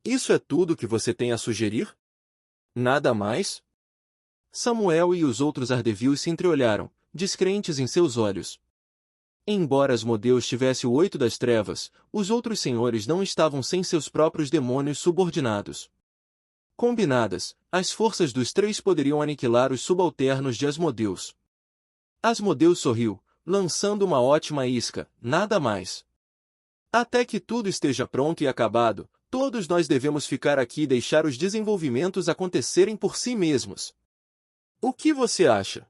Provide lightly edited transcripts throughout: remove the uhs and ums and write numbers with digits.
Isso é tudo que você tem a sugerir? Nada mais? Samuel e os outros ardevios se entreolharam, descrentes em seus olhos. Embora Asmodeus tivesse o oito das trevas, os outros senhores não estavam sem seus próprios demônios subordinados. Combinadas, as forças dos três poderiam aniquilar os subalternos de Asmodeus. Asmodeus sorriu, lançando uma ótima isca, nada mais. Até que tudo esteja pronto e acabado, todos nós devemos ficar aqui e deixar os desenvolvimentos acontecerem por si mesmos. O que você acha?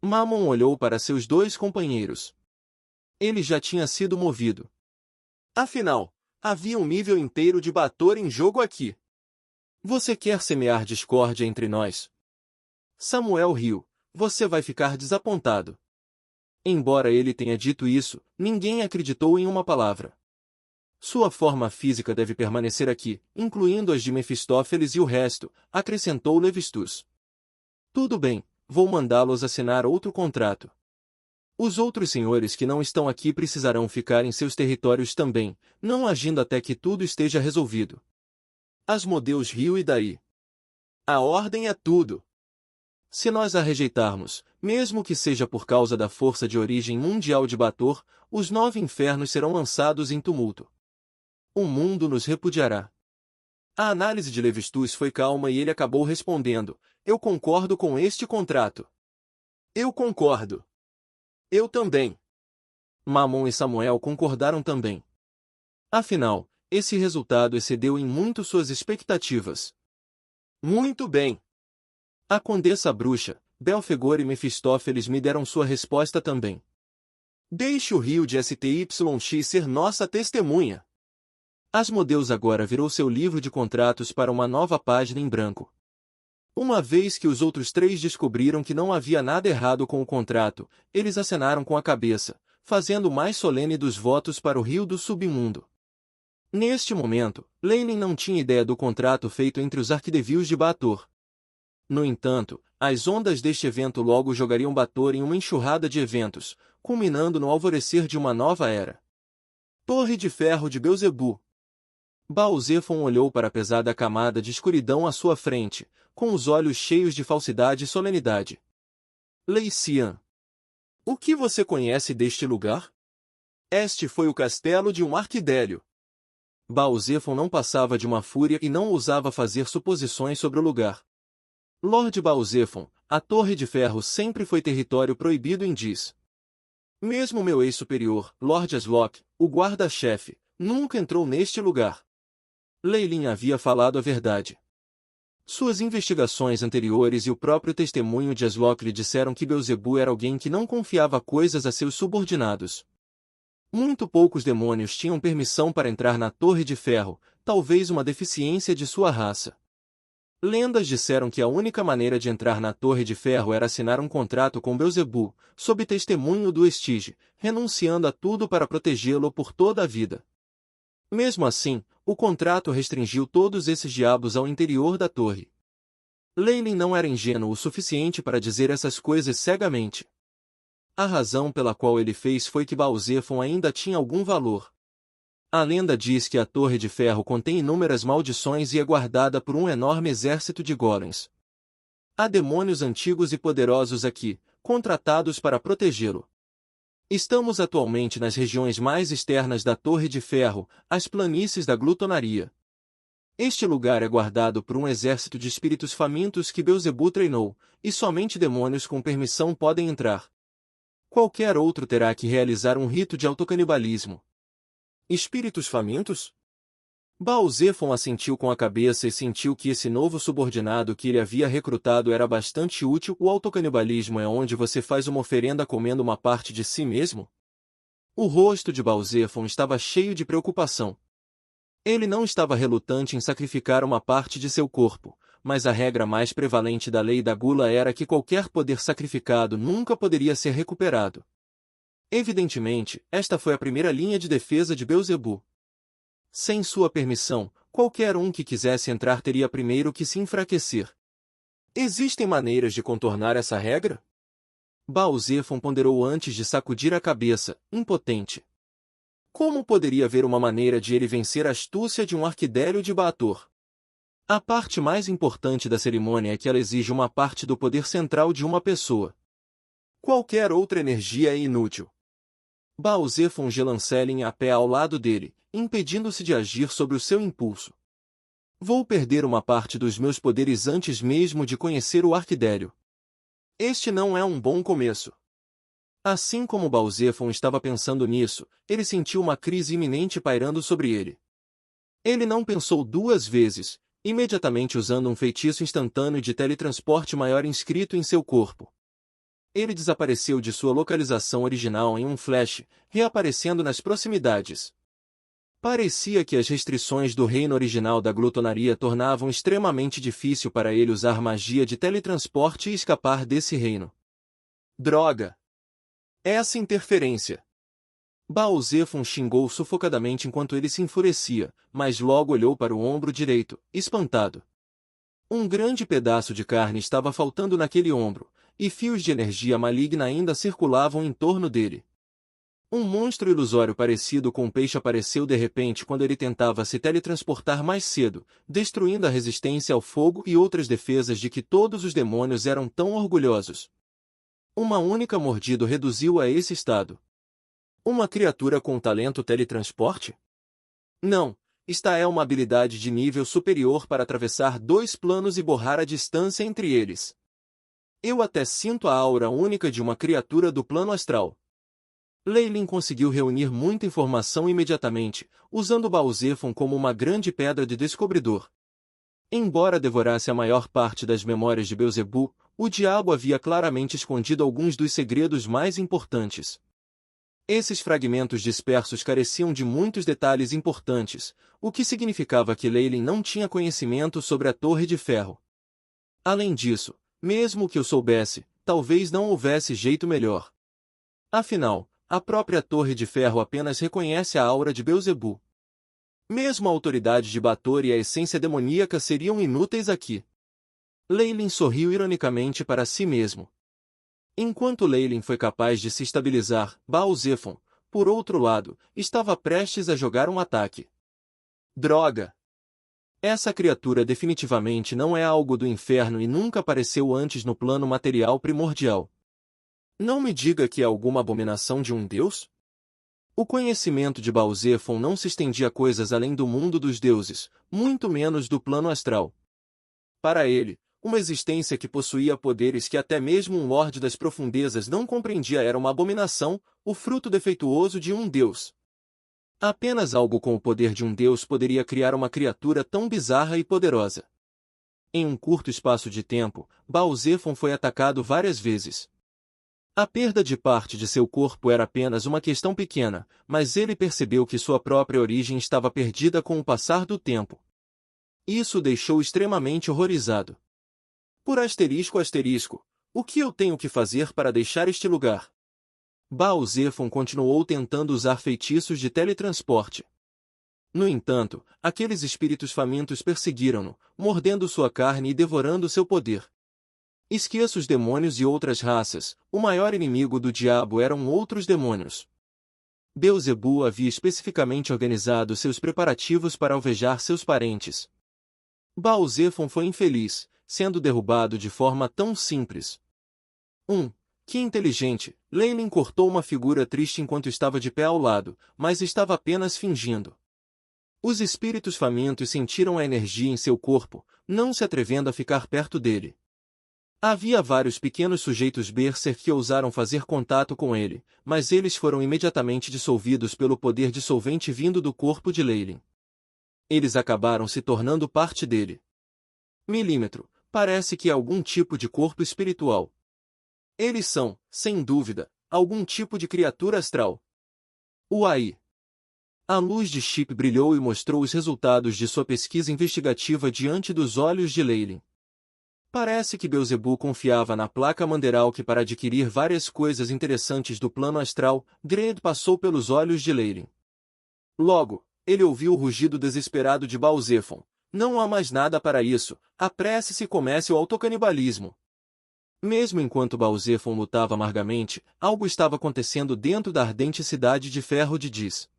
Mammon olhou para seus dois companheiros. Ele já tinha sido movido. Afinal, havia um nível inteiro de Bator em jogo aqui. Você quer semear discórdia entre nós? Samuel riu. Você vai ficar desapontado. Embora ele tenha dito isso, ninguém acreditou em uma palavra. Sua forma física deve permanecer aqui, incluindo as de Mefistófeles e o resto, acrescentou Levistus. Tudo bem, vou mandá-los assinar outro contrato. Os outros senhores que não estão aqui precisarão ficar em seus territórios também, não agindo até que tudo esteja resolvido. Asmodeus riu e daí? A ordem é tudo. Se nós a rejeitarmos, mesmo que seja por causa da força de origem mundial de Bator, os 9 infernos serão lançados em tumulto. O mundo nos repudiará. A análise de Levistus foi calma e ele acabou respondendo, eu concordo com este contrato. Eu concordo. Eu também. Mammon e Samuel concordaram também. Afinal, esse resultado excedeu em muito suas expectativas. Muito bem. A Condessa Bruxa, Belfegor e Mefistófeles me deram sua resposta também. Deixe o rio de STYX ser nossa testemunha. Asmodeus agora virou seu livro de contratos para uma nova página em branco. Uma vez que os outros três descobriram que não havia nada errado com o contrato, eles acenaram com a cabeça, fazendo o mais solene dos votos para o rio do submundo. Neste momento, Leynin não tinha ideia do contrato feito entre os arquidevios de Bator. No entanto, as ondas deste evento logo jogariam Bator em uma enxurrada de eventos, culminando no alvorecer de uma nova era. Torre de Ferro de Belzebu. Baal-Zephon olhou para a pesada camada de escuridão à sua frente, com os olhos cheios de falsidade e solenidade. Leician. O que você conhece deste lugar? Este foi o castelo de um arquidélio. Baal-Zephon não passava de uma fúria e não ousava fazer suposições sobre o lugar. Lord Baal-Zephon, a Torre de Ferro sempre foi território proibido em Dis. Mesmo meu ex-superior, Lord Aslock, o guarda-chefe, nunca entrou neste lugar. Leylin havia falado a verdade. Suas investigações anteriores e o próprio testemunho de Aslock lhe disseram que Belzebu era alguém que não confiava coisas a seus subordinados. Muito poucos demônios tinham permissão para entrar na Torre de Ferro, talvez uma deficiência de sua raça. Lendas disseram que a única maneira de entrar na Torre de Ferro era assinar um contrato com Belzebu, sob testemunho do Estige, renunciando a tudo para protegê-lo por toda a vida. Mesmo assim, o contrato restringiu todos esses diabos ao interior da torre. Leylin não era ingênuo o suficiente para dizer essas coisas cegamente. A razão pela qual ele fez foi que Baal-Zephon ainda tinha algum valor. A lenda diz que a Torre de Ferro contém inúmeras maldições e é guardada por um enorme exército de golems. Há demônios antigos e poderosos aqui, contratados para protegê-lo. Estamos atualmente nas regiões mais externas da Torre de Ferro, as planícies da glutonaria. Este lugar é guardado por um exército de espíritos famintos que Belzebu treinou, e somente demônios com permissão podem entrar. Qualquer outro terá que realizar um rito de autocanibalismo. Espíritos famintos? Baal-Zephon assentiu com a cabeça e sentiu que esse novo subordinado que ele havia recrutado era bastante útil. O autocanibalismo é onde você faz uma oferenda comendo uma parte de si mesmo? O rosto de Baal-Zephon estava cheio de preocupação. Ele não estava relutante em sacrificar uma parte de seu corpo, mas a regra mais prevalente da lei da gula era que qualquer poder sacrificado nunca poderia ser recuperado. Evidentemente, esta foi a primeira linha de defesa de Belzebu. Sem sua permissão, qualquer um que quisesse entrar teria primeiro que se enfraquecer. Existem maneiras de contornar essa regra? Baal-Zephon ponderou antes de sacudir a cabeça, impotente. Como poderia haver uma maneira de ele vencer a astúcia de um arquidélio de Baator? A parte mais importante da cerimônia é que ela exige uma parte do poder central de uma pessoa. Qualquer outra energia é inútil. Baal-Zephon Gelancelin a pé ao lado dele, impedindo-se de agir sobre o seu impulso. Vou perder uma parte dos meus poderes antes mesmo de conhecer o arquidélio. Este não é um bom começo. Assim como Baal-Zephon estava pensando nisso, ele sentiu uma crise iminente pairando sobre ele. Ele não pensou duas vezes, imediatamente usando um feitiço instantâneo de teletransporte maior inscrito em seu corpo. Ele desapareceu de sua localização original em um flash, reaparecendo nas proximidades. Parecia que as restrições do reino original da glutonaria tornavam extremamente difícil para ele usar magia de teletransporte e escapar desse reino. Droga! Essa interferência! Baal-Zephon xingou sufocadamente enquanto ele se enfurecia, mas logo olhou para o ombro direito, espantado. Um grande pedaço de carne estava faltando naquele ombro, e fios de energia maligna ainda circulavam em torno dele. Um monstro ilusório parecido com um peixe apareceu de repente quando ele tentava se teletransportar mais cedo, destruindo a resistência ao fogo e outras defesas de que todos os demônios eram tão orgulhosos. Uma única mordida o reduziu a esse estado. Uma criatura com talento teletransporte? Não, esta é uma habilidade de nível superior para atravessar dois planos e borrar a distância entre eles. Eu até sinto a aura única de uma criatura do plano astral. Leylin conseguiu reunir muita informação imediatamente, usando Baal-Zephon como uma grande pedra de descobridor. Embora devorasse a maior parte das memórias de Beelzebub, o diabo havia claramente escondido alguns dos segredos mais importantes. Esses fragmentos dispersos careciam de muitos detalhes importantes, o que significava que Leylin não tinha conhecimento sobre a Torre de Ferro. Além disso, mesmo que eu soubesse, talvez não houvesse jeito melhor. Afinal, a própria Torre de Ferro apenas reconhece a aura de Beelzebub. Mesmo a autoridade de Baator e a essência demoníaca seriam inúteis aqui. Leylin sorriu ironicamente para si mesmo. Enquanto Leylin foi capaz de se estabilizar, Baal-Zephon, por outro lado, estava prestes a jogar um ataque. Droga! Essa criatura definitivamente não é algo do inferno e nunca apareceu antes no plano material primordial. Não me diga que é alguma abominação de um deus? O conhecimento de Baal-Zephon não se estendia a coisas além do mundo dos deuses, muito menos do plano astral. Para ele, uma existência que possuía poderes que até mesmo um lorde das profundezas não compreendia era uma abominação, o fruto defeituoso de um deus. Apenas algo com o poder de um deus poderia criar uma criatura tão bizarra e poderosa. Em um curto espaço de tempo, Baal-Zephon foi atacado várias vezes. A perda de parte de seu corpo era apenas uma questão pequena, mas ele percebeu que sua própria origem estava perdida com o passar do tempo. Isso o deixou extremamente horrorizado. Por asterisco, o que eu tenho que fazer para deixar este lugar? Baal-Zephon continuou tentando usar feitiços de teletransporte. No entanto, aqueles espíritos famintos perseguiram-no, mordendo sua carne e devorando seu poder. Esqueça os demônios e outras raças, o maior inimigo do diabo eram outros demônios. Beelzebub havia especificamente organizado seus preparativos para alvejar seus parentes. Baal-Zephon foi infeliz, sendo derrubado de forma tão simples. Que inteligente, Leylin cortou uma figura triste enquanto estava de pé ao lado, mas estava apenas fingindo. Os espíritos famintos sentiram a energia em seu corpo, não se atrevendo a ficar perto dele. Havia vários pequenos sujeitos berserk que ousaram fazer contato com ele, mas eles foram imediatamente dissolvidos pelo poder dissolvente vindo do corpo de Leylin. Eles acabaram se tornando parte dele. Milímetro, parece que é algum tipo de corpo espiritual. Eles são, sem dúvida, algum tipo de criatura astral. Uai! A luz de Chip brilhou e mostrou os resultados de sua pesquisa investigativa diante dos olhos de Leylin. Parece que Beelzebub confiava na placa Manderalk para adquirir várias coisas interessantes do plano astral. Dredd passou pelos olhos de Leylin. Logo, ele ouviu o rugido desesperado de Baal-Zephon. Não há mais nada para isso, apresse-se e comece o autocanibalismo. Mesmo enquanto Baal-Zephon lutava amargamente, algo estava acontecendo dentro da ardente cidade de ferro de Dis.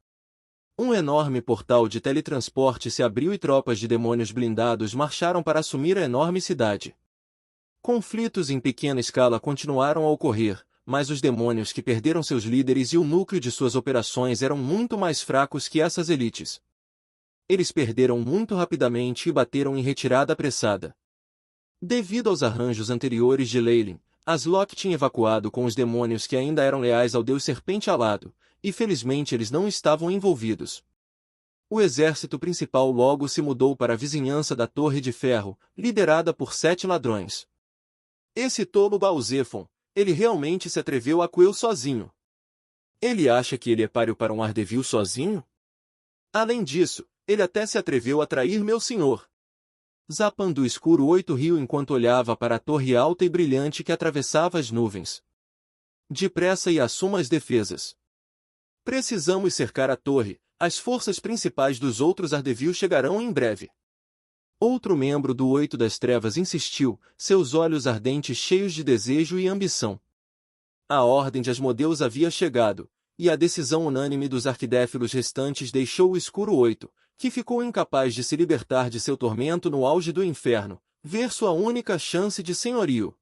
Um enorme portal de teletransporte se abriu e tropas de demônios blindados marcharam para assumir a enorme cidade. Conflitos em pequena escala continuaram a ocorrer, mas os demônios que perderam seus líderes e o núcleo de suas operações eram muito mais fracos que essas elites. Eles perderam muito rapidamente e bateram em retirada apressada. Devido aos arranjos anteriores de Leylin, Aslok tinha evacuado com os demônios que ainda eram leais ao deus serpente alado, e felizmente eles não estavam envolvidos. O exército principal logo se mudou para a vizinhança da Torre de Ferro, liderada por 7 ladrões. Esse tolo Baal-Zephon, ele realmente se atreveu a Quell sozinho. Ele acha que ele é páreo para um Ardevil sozinho? Além disso, ele até se atreveu a trair meu senhor. Zapan do escuro 8 riu enquanto olhava para a torre alta e brilhante que atravessava as nuvens. Depressa e assuma as defesas. Precisamos cercar a torre, as forças principais dos outros Ardevil chegarão em breve. Outro membro do Oito das Trevas insistiu, seus olhos ardentes cheios de desejo e ambição. A ordem de Asmodeus havia chegado, e a decisão unânime dos arquidéfilos restantes deixou o Escuro 8, que ficou incapaz de se libertar de seu tormento no auge do inferno, ver sua única chance de senhorio.